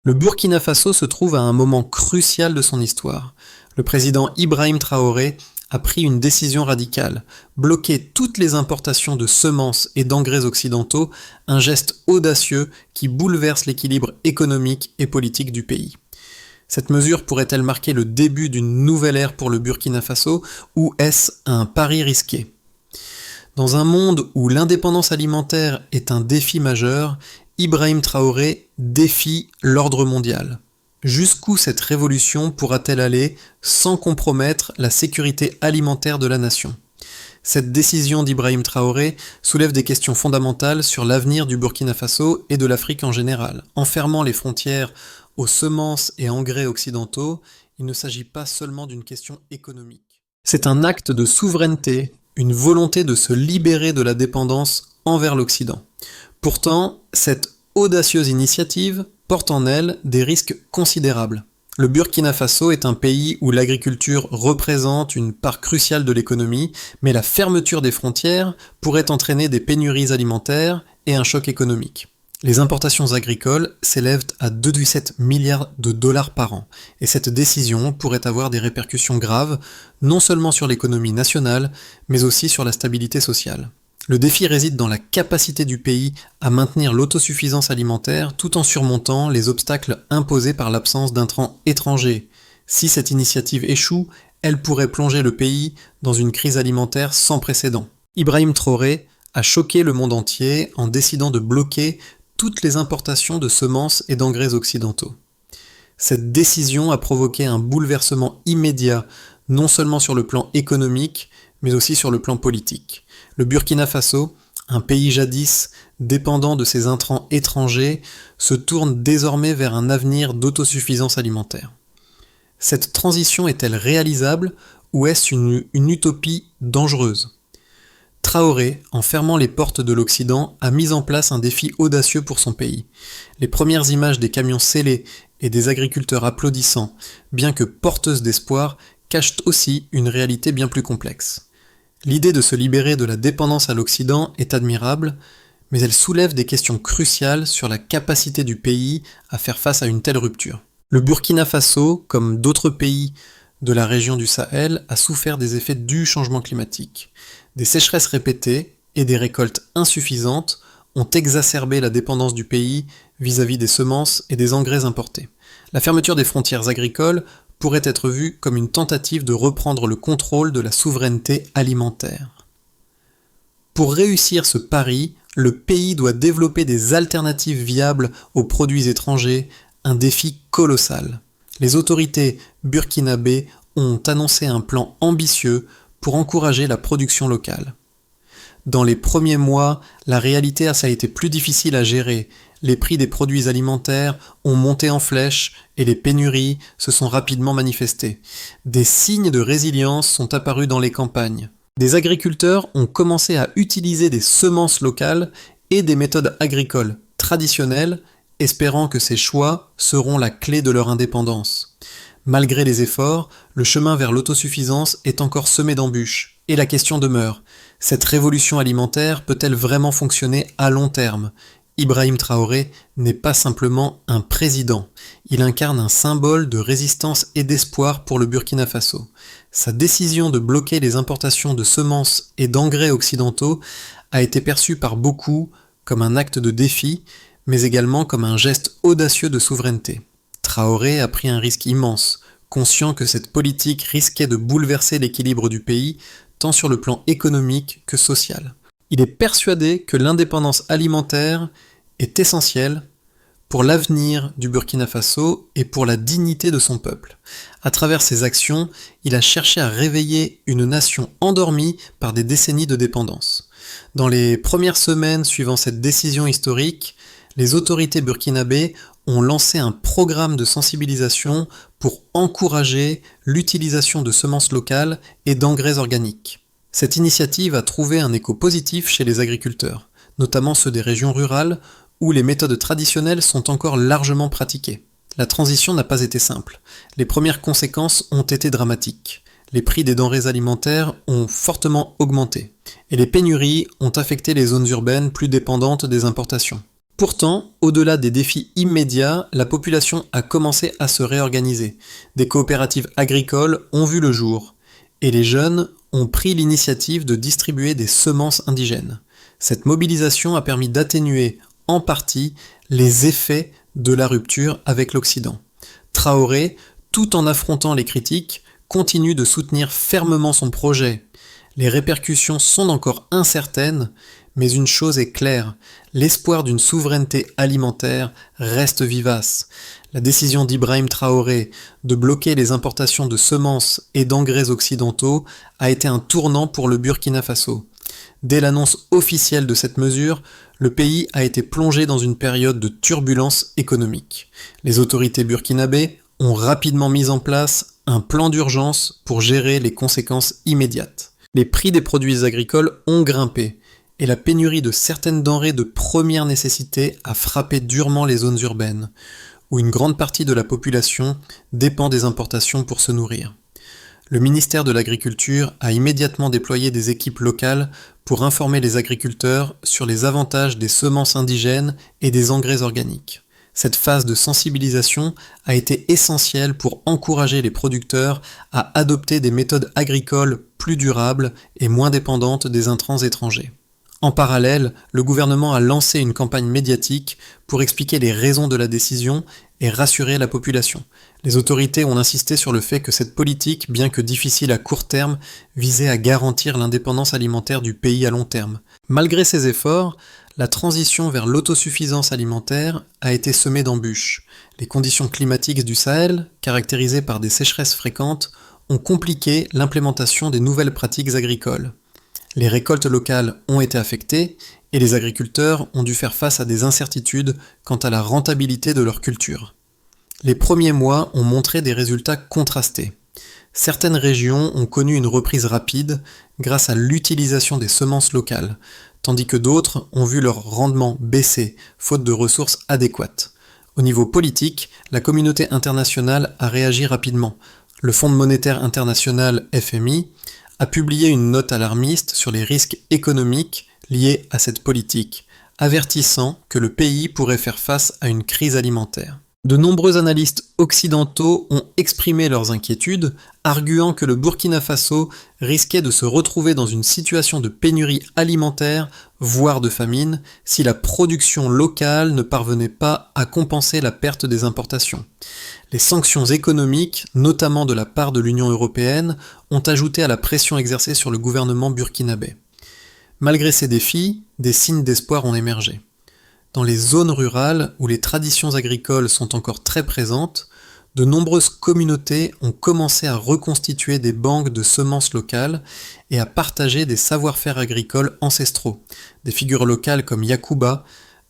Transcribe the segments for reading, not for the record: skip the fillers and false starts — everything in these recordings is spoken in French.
Le Burkina Faso se trouve à un moment crucial de son histoire. Le président Ibrahim Traoré a pris une décision radicale, bloquer toutes les importations de semences et d'engrais occidentaux, un geste audacieux qui bouleverse l'équilibre économique et politique du pays. Cette mesure pourrait-elle marquer le début d'une nouvelle ère pour le Burkina Faso, ou est-ce un pari risqué ? Dans un monde où l'indépendance alimentaire est un défi majeur, Ibrahim Traoré défie l'ordre mondial. Jusqu'où cette révolution pourra-t-elle aller sans compromettre la sécurité alimentaire de la nation ? Cette décision d'Ibrahim Traoré soulève des questions fondamentales sur l'avenir du Burkina Faso et de l'Afrique en général. En fermant les frontières aux semences et engrais occidentaux, il ne s'agit pas seulement d'une question économique. C'est un acte de souveraineté, une volonté de se libérer de la dépendance envers l'Occident. Pourtant, cette audacieuse initiative porte en elle des risques considérables. Le Burkina Faso est un pays où l'agriculture représente une part cruciale de l'économie, mais la fermeture des frontières pourrait entraîner des pénuries alimentaires et un choc économique. Les importations agricoles s'élèvent à 2,7 milliards de dollars par an, et cette décision pourrait avoir des répercussions graves, non seulement sur l'économie nationale, mais aussi sur la stabilité sociale. Le défi réside dans la capacité du pays à maintenir l'autosuffisance alimentaire tout en surmontant les obstacles imposés par l'absence d'intrants étrangers. Si cette initiative échoue, elle pourrait plonger le pays dans une crise alimentaire sans précédent. Ibrahim Traoré a choqué le monde entier en décidant de bloquer toutes les importations de semences et d'engrais occidentaux. Cette décision a provoqué un bouleversement immédiat, non seulement sur le plan économique, mais aussi sur le plan politique. Le Burkina Faso, un pays jadis dépendant de ces intrants étrangers, se tourne désormais vers un avenir d'autosuffisance alimentaire. Cette transition est-elle réalisable ou est-ce une utopie dangereuse ? Traoré, en fermant les portes de l'Occident, a mis en place un défi audacieux pour son pays. Les premières images des camions scellés et des agriculteurs applaudissant, bien que porteuses d'espoir, cachent aussi une réalité bien plus complexe. L'idée de se libérer de la dépendance à l'Occident est admirable, mais elle soulève des questions cruciales sur la capacité du pays à faire face à une telle rupture. Le Burkina Faso, comme d'autres pays de la région du Sahel, a souffert des effets du changement climatique. Des sécheresses répétées et des récoltes insuffisantes ont exacerbé la dépendance du pays vis-à-vis des semences et des engrais importés. La fermeture des frontières agricoles pourrait être vue comme une tentative de reprendre le contrôle de la souveraineté alimentaire. Pour réussir ce pari, le pays doit développer des alternatives viables aux produits étrangers, un défi colossal. Les autorités burkinabées ont annoncé un plan ambitieux pour encourager la production locale. Dans les premiers mois, la réalité a été plus difficile à gérer. Les prix des produits alimentaires ont monté en flèche et les pénuries se sont rapidement manifestées. Des signes de résilience sont apparus dans les campagnes. Des agriculteurs ont commencé à utiliser des semences locales et des méthodes agricoles traditionnelles, espérant que ces choix seront la clé de leur indépendance. Malgré les efforts, le chemin vers l'autosuffisance est encore semé d'embûches. Et la question demeure, cette révolution alimentaire peut-elle vraiment fonctionner à long terme ? Ibrahim Traoré n'est pas simplement un président, il incarne un symbole de résistance et d'espoir pour le Burkina Faso. Sa décision de bloquer les importations de semences et d'engrais occidentaux a été perçue par beaucoup comme un acte de défi, mais également comme un geste audacieux de souveraineté. Traoré a pris un risque immense, conscient que cette politique risquait de bouleverser l'équilibre du pays, tant sur le plan économique que social. Il est persuadé que l'indépendance alimentaire est essentielle pour l'avenir du Burkina Faso et pour la dignité de son peuple. À travers ses actions, il a cherché à réveiller une nation endormie par des décennies de dépendance. Dans les premières semaines suivant cette décision historique, les autorités burkinabées ont lancé un programme de sensibilisation pour encourager l'utilisation de semences locales et d'engrais organiques. Cette initiative a trouvé un écho positif chez les agriculteurs, notamment ceux des régions rurales où les méthodes traditionnelles sont encore largement pratiquées. La transition n'a pas été simple. Les premières conséquences ont été dramatiques. Les prix des denrées alimentaires ont fortement augmenté, et les pénuries ont affecté les zones urbaines plus dépendantes des importations. Pourtant, au-delà des défis immédiats, la population a commencé à se réorganiser. Des coopératives agricoles ont vu le jour, et les jeunes ont pris l'initiative de distribuer des semences indigènes. Cette mobilisation a permis d'atténuer, en partie, les effets de la rupture avec l'Occident. Traoré, tout en affrontant les critiques, continue de soutenir fermement son projet. Les répercussions sont encore incertaines, mais une chose est claire, l'espoir d'une souveraineté alimentaire reste vivace. La décision d'Ibrahim Traoré de bloquer les importations de semences et d'engrais occidentaux a été un tournant pour le Burkina Faso. Dès l'annonce officielle de cette mesure, le pays a été plongé dans une période de turbulence économique. Les autorités burkinabées ont rapidement mis en place un plan d'urgence pour gérer les conséquences immédiates. Les prix des produits agricoles ont grimpé, et la pénurie de certaines denrées de première nécessité a frappé durement les zones urbaines, où une grande partie de la population dépend des importations pour se nourrir. Le ministère de l'Agriculture a immédiatement déployé des équipes locales pour informer les agriculteurs sur les avantages des semences indigènes et des engrais organiques. Cette phase de sensibilisation a été essentielle pour encourager les producteurs à adopter des méthodes agricoles plus durables et moins dépendantes des intrants étrangers. En parallèle, le gouvernement a lancé une campagne médiatique pour expliquer les raisons de la décision et rassurer la population. Les autorités ont insisté sur le fait que cette politique, bien que difficile à court terme, visait à garantir l'indépendance alimentaire du pays à long terme. Malgré ces efforts, la transition vers l'autosuffisance alimentaire a été semée d'embûches. Les conditions climatiques du Sahel, caractérisées par des sécheresses fréquentes, ont compliqué l'implémentation des nouvelles pratiques agricoles. Les récoltes locales ont été affectées et les agriculteurs ont dû faire face à des incertitudes quant à la rentabilité de leur culture. Les premiers mois ont montré des résultats contrastés. Certaines régions ont connu une reprise rapide grâce à l'utilisation des semences locales, tandis que d'autres ont vu leur rendement baisser, faute de ressources adéquates. Au niveau politique, la communauté internationale a réagi rapidement. Le Fonds monétaire international FMI a publié une note alarmiste sur les risques économiques liés à cette politique, avertissant que le pays pourrait faire face à une crise alimentaire. De nombreux analystes occidentaux ont exprimé leurs inquiétudes, arguant que le Burkina Faso risquait de se retrouver dans une situation de pénurie alimentaire, voire de famine, si la production locale ne parvenait pas à compenser la perte des importations. Les sanctions économiques, notamment de la part de l'Union européenne, ont ajouté à la pression exercée sur le gouvernement burkinabé. Malgré ces défis, des signes d'espoir ont émergé. Dans les zones rurales où les traditions agricoles sont encore très présentes, de nombreuses communautés ont commencé à reconstituer des banques de semences locales et à partager des savoir-faire agricoles ancestraux. Des figures locales comme Yacouba,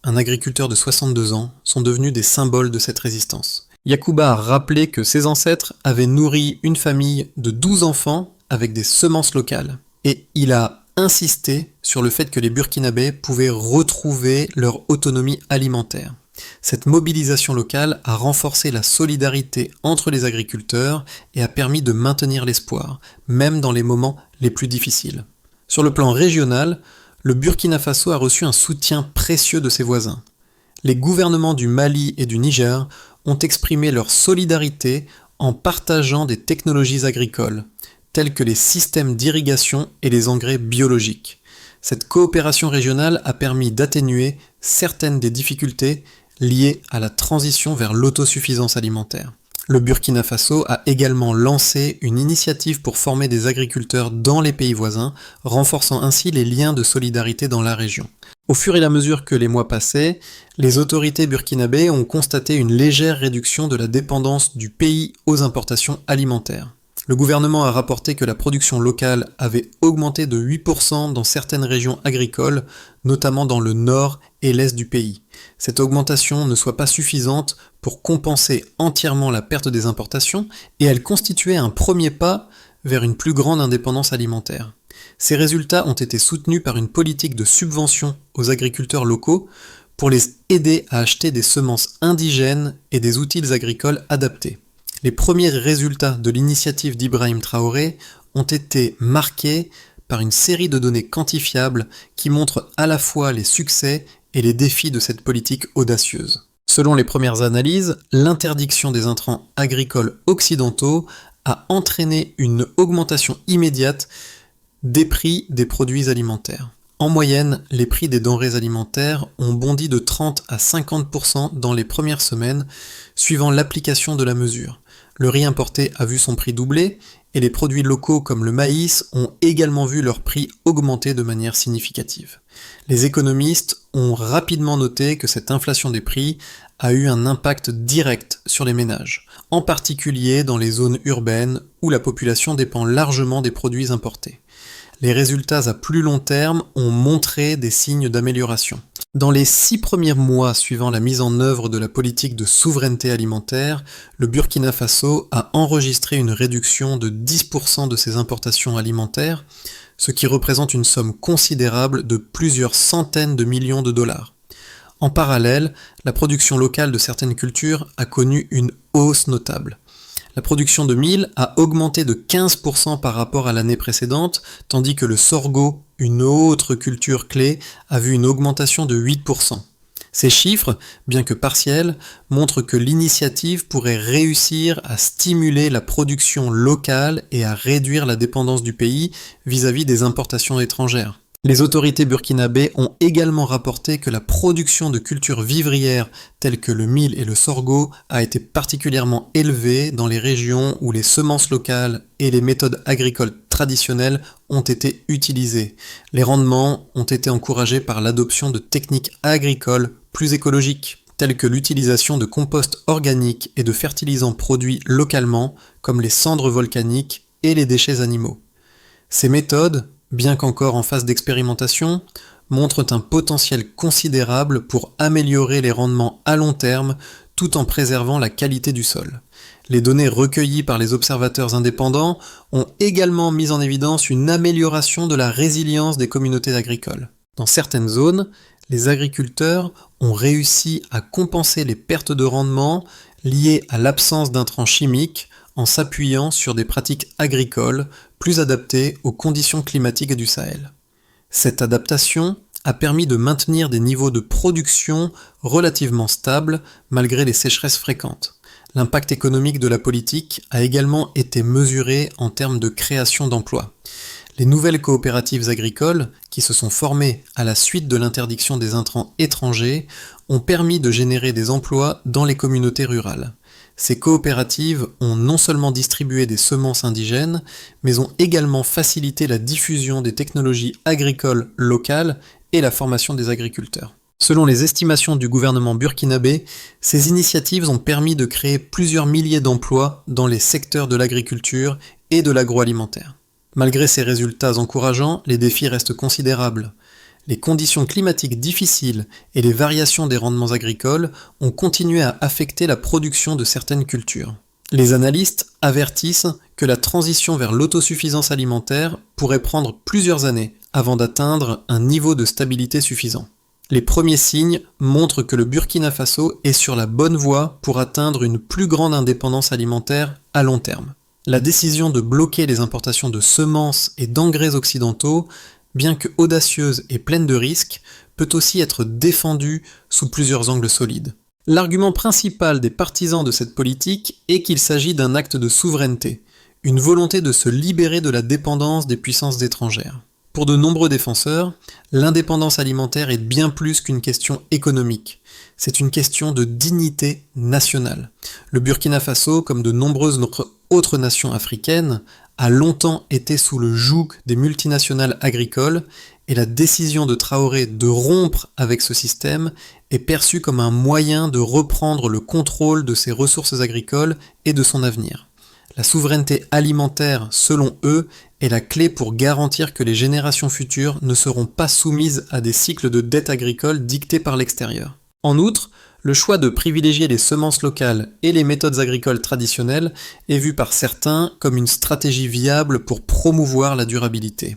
un agriculteur de 62 ans, sont devenus des symboles de cette résistance. Yacouba a rappelé que ses ancêtres avaient nourri une famille de 12 enfants avec des semences locales. Et il a insisté sur le fait que les Burkinabés pouvaient retrouver leur autonomie alimentaire. Cette mobilisation locale a renforcé la solidarité entre les agriculteurs et a permis de maintenir l'espoir, même dans les moments les plus difficiles. Sur le plan régional, le Burkina Faso a reçu un soutien précieux de ses voisins. Les gouvernements du Mali et du Niger ont exprimé leur solidarité en partageant des technologies agricoles, tels que les systèmes d'irrigation et les engrais biologiques. Cette coopération régionale a permis d'atténuer certaines des difficultés liées à la transition vers l'autosuffisance alimentaire. Le Burkina Faso a également lancé une initiative pour former des agriculteurs dans les pays voisins, renforçant ainsi les liens de solidarité dans la région. Au fur et à mesure que les mois passaient, les autorités burkinabées ont constaté une légère réduction de la dépendance du pays aux importations alimentaires. Le gouvernement a rapporté que la production locale avait augmenté de 8% dans certaines régions agricoles, notamment dans le nord et l'est du pays. Cette augmentation ne soit pas suffisante pour compenser entièrement la perte des importations et elle constituait un premier pas vers une plus grande indépendance alimentaire. Ces résultats ont été soutenus par une politique de subvention aux agriculteurs locaux pour les aider à acheter des semences indigènes et des outils agricoles adaptés. Les premiers résultats de l'initiative d'Ibrahim Traoré ont été marqués par une série de données quantifiables qui montrent à la fois les succès et les défis de cette politique audacieuse. Selon les premières analyses, l'interdiction des intrants agricoles occidentaux a entraîné une augmentation immédiate des prix des produits alimentaires. En moyenne, les prix des denrées alimentaires ont bondi de 30 à 50% dans les premières semaines, suivant l'application de la mesure. Le riz importé a vu son prix doubler, et les produits locaux comme le maïs ont également vu leur prix augmenter de manière significative. Les économistes ont rapidement noté que cette inflation des prix a eu un impact direct sur les ménages, en particulier dans les zones urbaines où la population dépend largement des produits importés. Les résultats à plus long terme ont montré des signes d'amélioration. Dans les 6 premiers mois suivant la mise en œuvre de la politique de souveraineté alimentaire, le Burkina Faso a enregistré une réduction de 10% de ses importations alimentaires, ce qui représente une somme considérable de plusieurs centaines de millions de dollars. En parallèle, la production locale de certaines cultures a connu une hausse notable. La production de mil a augmenté de 15% par rapport à l'année précédente, tandis que le sorgho, une autre culture clé, a vu une augmentation de 8%. Ces chiffres, bien que partiels, montrent que l'initiative pourrait réussir à stimuler la production locale et à réduire la dépendance du pays vis-à-vis des importations étrangères. Les autorités burkinabées ont également rapporté que la production de cultures vivrières telles que le mil et le sorgho a été particulièrement élevée dans les régions où les semences locales et les méthodes agricoles traditionnelles ont été utilisées. Les rendements ont été encouragés par l'adoption de techniques agricoles plus écologiques, telles que l'utilisation de compost organique et de fertilisants produits localement, comme les cendres volcaniques et les déchets animaux. Ces méthodes, bien qu'encore en phase d'expérimentation, montrent un potentiel considérable pour améliorer les rendements à long terme tout en préservant la qualité du sol. Les données recueillies par les observateurs indépendants ont également mis en évidence une amélioration de la résilience des communautés agricoles. Dans certaines zones, les agriculteurs ont réussi à compenser les pertes de rendement liées à l'absence d'intrants chimiques en s'appuyant sur des pratiques agricoles plus adaptées aux conditions climatiques du Sahel. Cette adaptation a permis de maintenir des niveaux de production relativement stables malgré les sécheresses fréquentes. L'impact économique de la politique a également été mesuré en termes de création d'emplois. Les nouvelles coopératives agricoles, qui se sont formées à la suite de l'interdiction des intrants étrangers, ont permis de générer des emplois dans les communautés rurales. Ces coopératives ont non seulement distribué des semences indigènes, mais ont également facilité la diffusion des technologies agricoles locales et la formation des agriculteurs. Selon les estimations du gouvernement burkinabé, ces initiatives ont permis de créer plusieurs milliers d'emplois dans les secteurs de l'agriculture et de l'agroalimentaire. Malgré ces résultats encourageants, les défis restent considérables. Les conditions climatiques difficiles et les variations des rendements agricoles ont continué à affecter la production de certaines cultures. Les analystes avertissent que la transition vers l'autosuffisance alimentaire pourrait prendre plusieurs années avant d'atteindre un niveau de stabilité suffisant. Les premiers signes montrent que le Burkina Faso est sur la bonne voie pour atteindre une plus grande indépendance alimentaire à long terme. La décision de bloquer les importations de semences et d'engrais occidentaux, bien que audacieuse et pleine de risques, peut aussi être défendue sous plusieurs angles solides. L'argument principal des partisans de cette politique est qu'il s'agit d'un acte de souveraineté, une volonté de se libérer de la dépendance des puissances étrangères. Pour de nombreux défenseurs, l'indépendance alimentaire est bien plus qu'une question économique. C'est une question de dignité nationale. Le Burkina Faso, comme de nombreuses autres nations africaines, a longtemps été sous le joug des multinationales agricoles et la décision de Traoré de rompre avec ce système est perçue comme un moyen de reprendre le contrôle de ses ressources agricoles et de son avenir. La souveraineté alimentaire, selon eux, est la clé pour garantir que les générations futures ne seront pas soumises à des cycles de dette agricole dictés par l'extérieur. En outre, le choix de privilégier les semences locales et les méthodes agricoles traditionnelles est vu par certains comme une stratégie viable pour promouvoir la durabilité.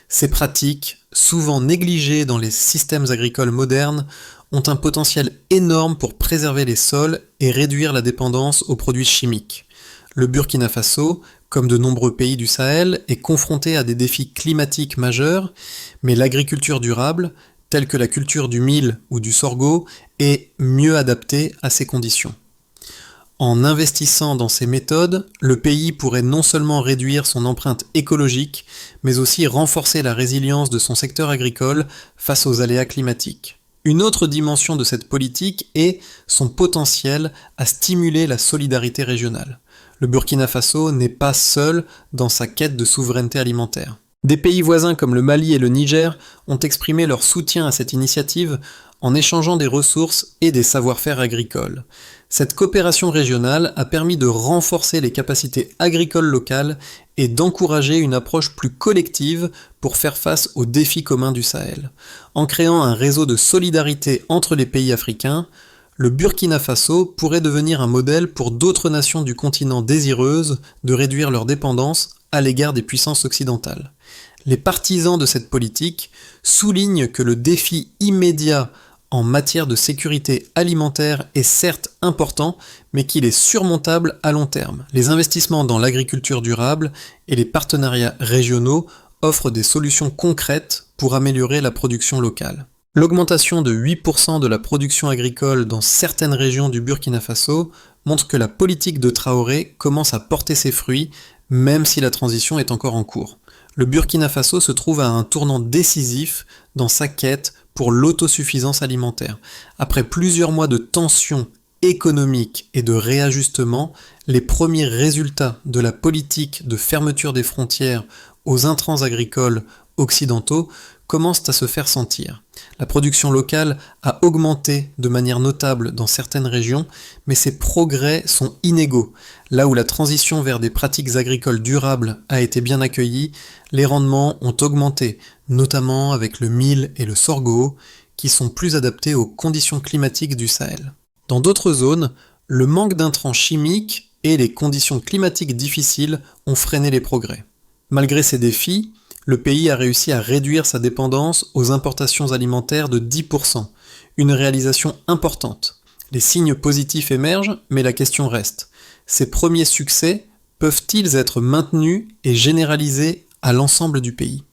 Ces pratiques, souvent négligées dans les systèmes agricoles modernes, ont un potentiel énorme pour préserver les sols et réduire la dépendance aux produits chimiques. Le Burkina Faso, comme de nombreux pays du Sahel, est confronté à des défis climatiques majeurs, mais l'agriculture durable, telles que la culture du mil ou du sorgho, est mieux adaptée à ces conditions. En investissant dans ces méthodes, le pays pourrait non seulement réduire son empreinte écologique, mais aussi renforcer la résilience de son secteur agricole face aux aléas climatiques. Une autre dimension de cette politique est son potentiel à stimuler la solidarité régionale. Le Burkina Faso n'est pas seul dans sa quête de souveraineté alimentaire. Des pays voisins comme le Mali et le Niger ont exprimé leur soutien à cette initiative en échangeant des ressources et des savoir-faire agricoles. Cette coopération régionale a permis de renforcer les capacités agricoles locales et d'encourager une approche plus collective pour faire face aux défis communs du Sahel. En créant un réseau de solidarité entre les pays africains, le Burkina Faso pourrait devenir un modèle pour d'autres nations du continent désireuses de réduire leur dépendance à l'égard des puissances occidentales. Les partisans de cette politique soulignent que le défi immédiat en matière de sécurité alimentaire est certes important, mais qu'il est surmontable à long terme. Les investissements dans l'agriculture durable et les partenariats régionaux offrent des solutions concrètes pour améliorer la production locale. L'augmentation de 8% de la production agricole dans certaines régions du Burkina Faso montre que la politique de Traoré commence à porter ses fruits, même si la transition est encore en cours. Le Burkina Faso se trouve à un tournant décisif dans sa quête pour l'autosuffisance alimentaire. Après plusieurs mois de tensions économiques et de réajustement, les premiers résultats de la politique de fermeture des frontières aux intrants agricoles occidentaux commencent à se faire sentir. La production locale a augmenté de manière notable dans certaines régions, mais ces progrès sont inégaux. Là où la transition vers des pratiques agricoles durables a été bien accueillie, les rendements ont augmenté, notamment avec le mil et le sorgho, qui sont plus adaptés aux conditions climatiques du Sahel. Dans d'autres zones, le manque d'intrants chimiques et les conditions climatiques difficiles ont freiné les progrès. Malgré ces défis, le pays a réussi à réduire sa dépendance aux importations alimentaires de 10%, une réalisation importante. Les signes positifs émergent, mais la question reste. Ces premiers succès peuvent-ils être maintenus et généralisés à l'ensemble du pays ?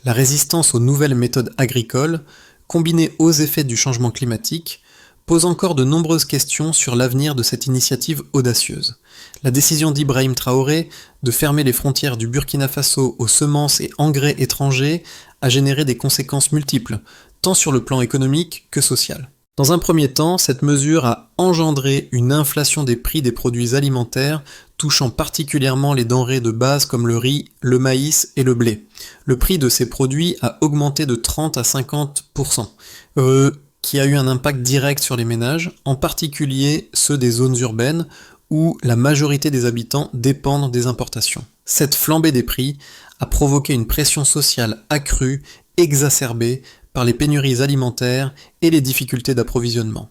La résistance aux nouvelles méthodes agricoles, combinée aux effets du changement climatique, pose encore de nombreuses questions sur l'avenir de cette initiative audacieuse. La décision d'Ibrahim Traoré de fermer les frontières du Burkina Faso aux semences et engrais étrangers a généré des conséquences multiples, tant sur le plan économique que social. Dans un premier temps, cette mesure a engendré une inflation des prix des produits alimentaires, touchant particulièrement les denrées de base comme le riz, le maïs et le blé. Le prix de ces produits a augmenté de 30 à 50%, qui a eu un impact direct sur les ménages, en particulier ceux des zones urbaines, où la majorité des habitants dépendent des importations. Cette flambée des prix a provoqué une pression sociale accrue, exacerbée par les pénuries alimentaires et les difficultés d'approvisionnement.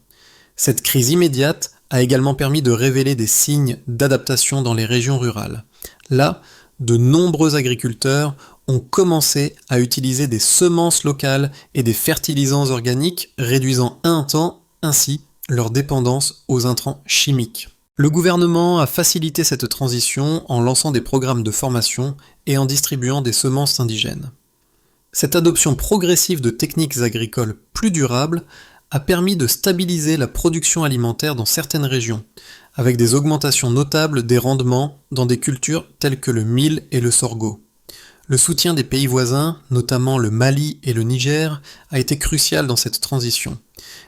Cette crise immédiate a également permis de révéler des signes d'adaptation dans les régions rurales. Là, de nombreux agriculteurs ont commencé à utiliser des semences locales et des fertilisants organiques, réduisant un temps ainsi leur dépendance aux intrants chimiques. Le gouvernement a facilité cette transition en lançant des programmes de formation et en distribuant des semences indigènes. Cette adoption progressive de techniques agricoles plus durables a permis de stabiliser la production alimentaire dans certaines régions, avec des augmentations notables des rendements dans des cultures telles que le mil et le sorgho. Le soutien des pays voisins, notamment le Mali et le Niger, a été crucial dans cette transition.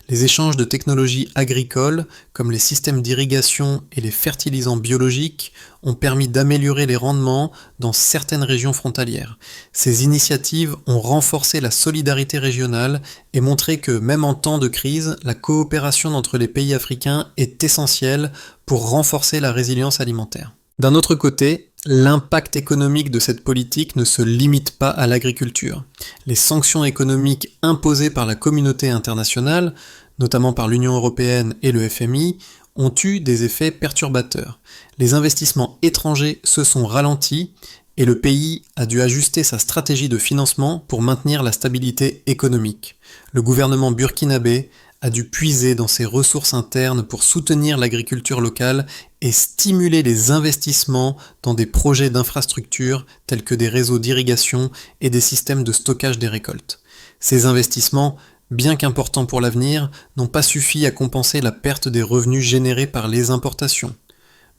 Les échanges de technologies agricoles, comme les systèmes d'irrigation et les fertilisants biologiques, ont permis d'améliorer les rendements dans certaines régions frontalières. Ces initiatives ont renforcé la solidarité régionale et montré que, même en temps de crise, la coopération entre les pays africains est essentielle pour renforcer la résilience alimentaire. D'un autre côté, l'impact économique de cette politique ne se limite pas à l'agriculture. Les sanctions économiques imposées par la communauté internationale, notamment par l'Union européenne et le FMI, ont eu des effets perturbateurs. Les investissements étrangers se sont ralentis et le pays a dû ajuster sa stratégie de financement pour maintenir la stabilité économique. Le gouvernement burkinabé a dû puiser dans ses ressources internes pour soutenir l'agriculture locale et stimuler les investissements dans des projets d'infrastructures tels que des réseaux d'irrigation et des systèmes de stockage des récoltes. Ces investissements, bien qu'importants pour l'avenir, n'ont pas suffi à compenser la perte des revenus générés par les importations.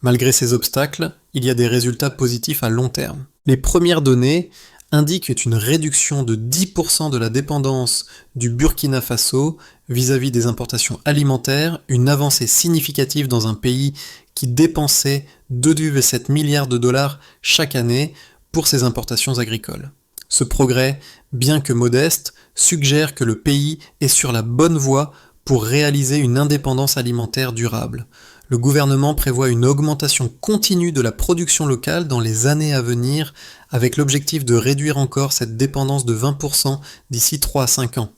Malgré ces obstacles, il y a des résultats positifs à long terme. Les premières données indiquent une réduction de 10% de la dépendance du Burkina Faso vis-à-vis des importations alimentaires, une avancée significative dans un pays qui dépensait 2,7 milliards de dollars chaque année pour ses importations agricoles. Ce progrès, bien que modeste, suggère que le pays est sur la bonne voie pour réaliser une indépendance alimentaire durable. Le gouvernement prévoit une augmentation continue de la production locale dans les années à venir, avec l'objectif de réduire encore cette dépendance de 20% d'ici 3 à 5 ans.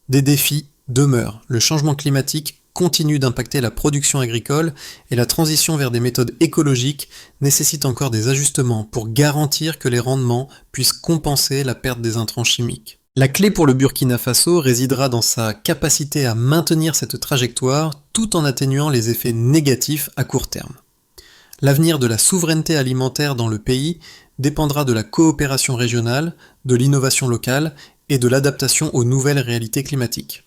Des défis demeurent. Le changement climatique continue d'impacter la production agricole et la transition vers des méthodes écologiques nécessite encore des ajustements pour garantir que les rendements puissent compenser la perte des intrants chimiques. La clé pour le Burkina Faso résidera dans sa capacité à maintenir cette trajectoire tout en atténuant les effets négatifs à court terme. L'avenir de la souveraineté alimentaire dans le pays dépendra de la coopération régionale, de l'innovation locale et de l'adaptation aux nouvelles réalités climatiques.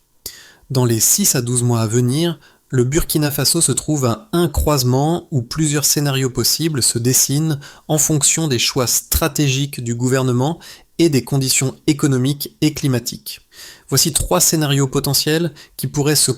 Dans les 6 à 12 mois à venir, le Burkina Faso se trouve à un croisement où plusieurs scénarios possibles se dessinent en fonction des choix stratégiques du gouvernement et des conditions économiques et climatiques. Voici 3 scénarios potentiels qui pourraient se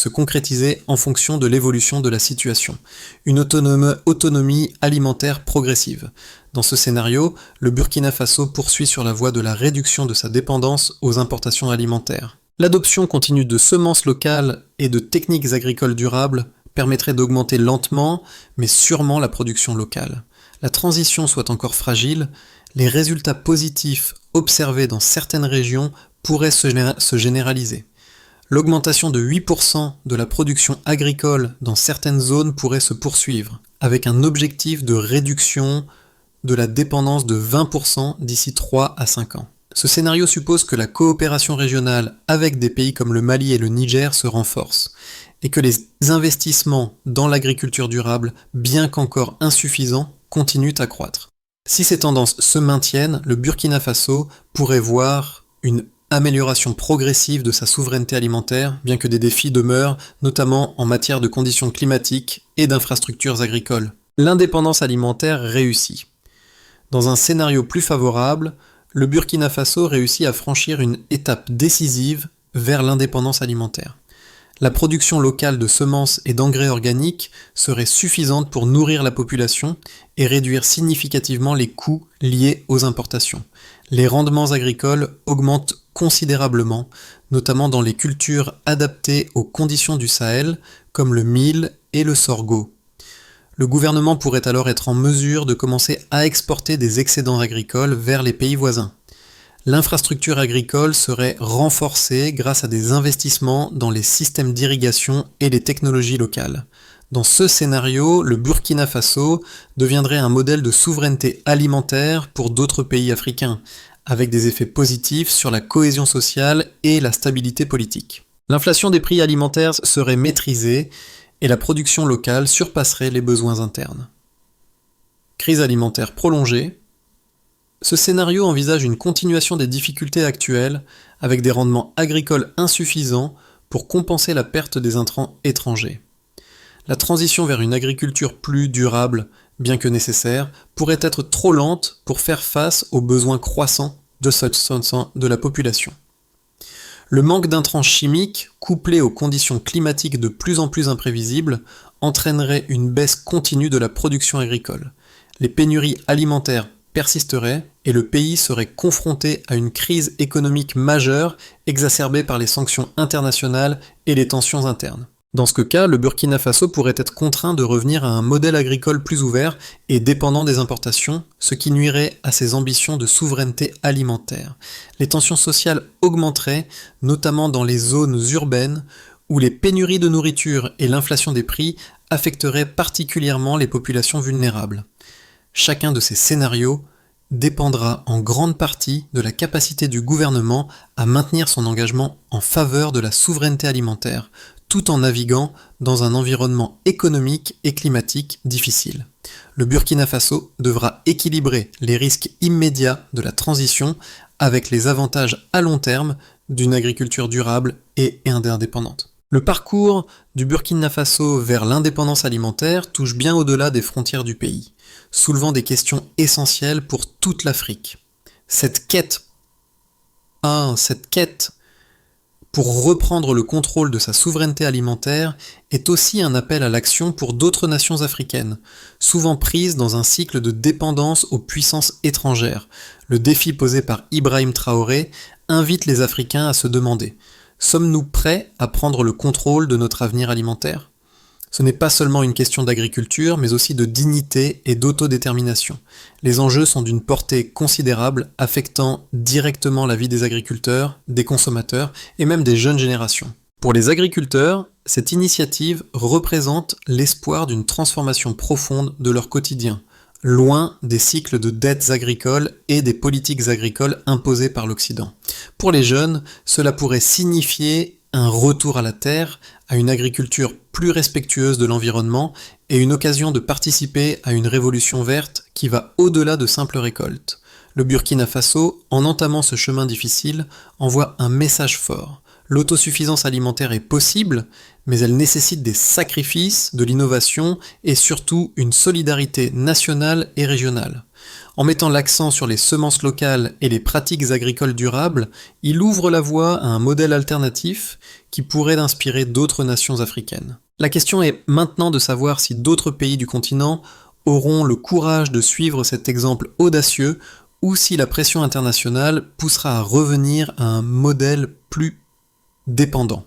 concrétiser en fonction de l'évolution de la situation. Une autonomie alimentaire progressive. Dans ce scénario, le Burkina Faso poursuit sur la voie de la réduction de sa dépendance aux importations alimentaires. L'adoption continue de semences locales et de techniques agricoles durables permettrait d'augmenter lentement, mais sûrement la production locale. La transition soit encore fragile, les résultats positifs observés dans certaines régions pourraient se généraliser. L'augmentation de 8% de la production agricole dans certaines zones pourrait se poursuivre, avec un objectif de réduction de la dépendance de 20% d'ici 3 à 5 ans. Ce scénario suppose que la coopération régionale avec des pays comme le Mali et le Niger se renforce, et que les investissements dans l'agriculture durable, bien qu'encore insuffisants, continuent à croître. Si ces tendances se maintiennent, le Burkina Faso pourrait voir une amélioration progressive de sa souveraineté alimentaire, bien que des défis demeurent, notamment en matière de conditions climatiques et d'infrastructures agricoles. L'indépendance alimentaire réussit. Dans un scénario plus favorable, le Burkina Faso réussit à franchir une étape décisive vers l'indépendance alimentaire. La production locale de semences et d'engrais organiques serait suffisante pour nourrir la population et réduire significativement les coûts liés aux importations. Les rendements agricoles augmentent considérablement, notamment dans les cultures adaptées aux conditions du Sahel, comme le mil et le sorgho. Le gouvernement pourrait alors être en mesure de commencer à exporter des excédents agricoles vers les pays voisins. L'infrastructure agricole serait renforcée grâce à des investissements dans les systèmes d'irrigation et les technologies locales. Dans ce scénario, le Burkina Faso deviendrait un modèle de souveraineté alimentaire pour d'autres pays africains, avec des effets positifs sur la cohésion sociale et la stabilité politique. L'inflation des prix alimentaires serait maîtrisée et la production locale surpasserait les besoins internes. Crise alimentaire prolongée. Ce scénario envisage une continuation des difficultés actuelles avec des rendements agricoles insuffisants pour compenser la perte des intrants étrangers. La transition vers une agriculture plus durable, bien que nécessaire, pourrait être trop lente pour faire face aux besoins croissants de la population. Le manque d'intrants chimiques, couplé aux conditions climatiques de plus en plus imprévisibles, entraînerait une baisse continue de la production agricole. Les pénuries alimentaires persisteraient et le pays serait confronté à une crise économique majeure exacerbée par les sanctions internationales et les tensions internes. Dans ce cas, le Burkina Faso pourrait être contraint de revenir à un modèle agricole plus ouvert et dépendant des importations, ce qui nuirait à ses ambitions de souveraineté alimentaire. Les tensions sociales augmenteraient, notamment dans les zones urbaines, où les pénuries de nourriture et l'inflation des prix affecteraient particulièrement les populations vulnérables. Chacun de ces scénarios dépendra en grande partie de la capacité du gouvernement à maintenir son engagement en faveur de la souveraineté alimentaire, tout en naviguant dans un environnement économique et climatique difficile. Le Burkina Faso devra équilibrer les risques immédiats de la transition avec les avantages à long terme d'une agriculture durable et indépendante. Le parcours du Burkina Faso vers l'indépendance alimentaire touche bien au-delà des frontières du pays, soulevant des questions essentielles pour toute l'Afrique. Cette quête pour reprendre le contrôle de sa souveraineté alimentaire est aussi un appel à l'action pour d'autres nations africaines, souvent prises dans un cycle de dépendance aux puissances étrangères. Le défi posé par Ibrahim Traoré invite les Africains à se demander: sommes-nous prêts à prendre le contrôle de notre avenir alimentaire ? Ce n'est pas seulement une question d'agriculture, mais aussi de dignité et d'autodétermination. Les enjeux sont d'une portée considérable, affectant directement la vie des agriculteurs, des consommateurs et même des jeunes générations. Pour les agriculteurs, cette initiative représente l'espoir d'une transformation profonde de leur quotidien, loin des cycles de dettes agricoles et des politiques agricoles imposées par l'Occident. Pour les jeunes, cela pourrait signifier un retour à la terre, à une agriculture plus respectueuse de l'environnement et une occasion de participer à une révolution verte qui va au-delà de simples récoltes. Le Burkina Faso, en entamant ce chemin difficile, envoie un message fort. L'autosuffisance alimentaire est possible, mais elle nécessite des sacrifices, de l'innovation et surtout une solidarité nationale et régionale. En mettant l'accent sur les semences locales et les pratiques agricoles durables, il ouvre la voie à un modèle alternatif qui pourrait inspirer d'autres nations africaines. La question est maintenant de savoir si d'autres pays du continent auront le courage de suivre cet exemple audacieux ou si la pression internationale poussera à revenir à un modèle plus dépendant.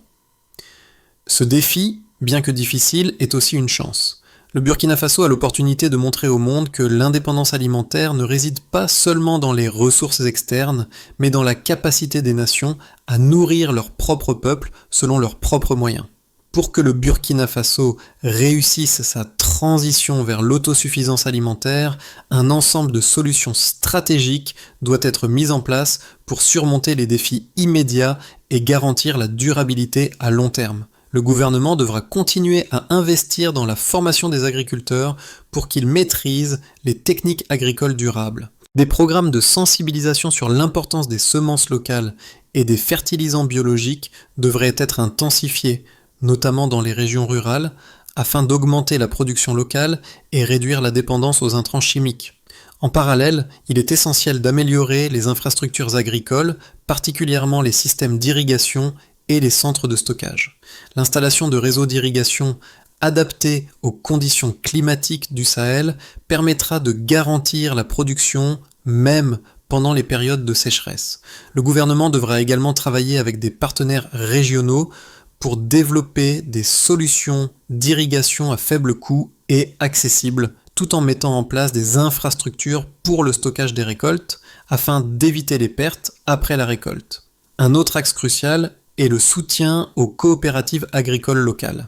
Ce défi, bien que difficile, est aussi une chance. Le Burkina Faso a l'opportunité de montrer au monde que l'indépendance alimentaire ne réside pas seulement dans les ressources externes, mais dans la capacité des nations à nourrir leur propre peuple selon leurs propres moyens. Pour que le Burkina Faso réussisse sa transition vers l'autosuffisance alimentaire, un ensemble de solutions stratégiques doit être mis en place pour surmonter les défis immédiats et garantir la durabilité à long terme. Le gouvernement devra continuer à investir dans la formation des agriculteurs pour qu'ils maîtrisent les techniques agricoles durables. Des programmes de sensibilisation sur l'importance des semences locales et des fertilisants biologiques devraient être intensifiés, notamment dans les régions rurales, afin d'augmenter la production locale et réduire la dépendance aux intrants chimiques. En parallèle, il est essentiel d'améliorer les infrastructures agricoles, particulièrement les systèmes d'irrigation et les centres de stockage. L'installation de réseaux d'irrigation adaptés aux conditions climatiques du Sahel permettra de garantir la production même pendant les périodes de sécheresse. Le gouvernement devra également travailler avec des partenaires régionaux pour développer des solutions d'irrigation à faible coût et accessibles, tout en mettant en place des infrastructures pour le stockage des récoltes, afin d'éviter les pertes après la récolte. Un autre axe crucial est le soutien aux coopératives agricoles locales.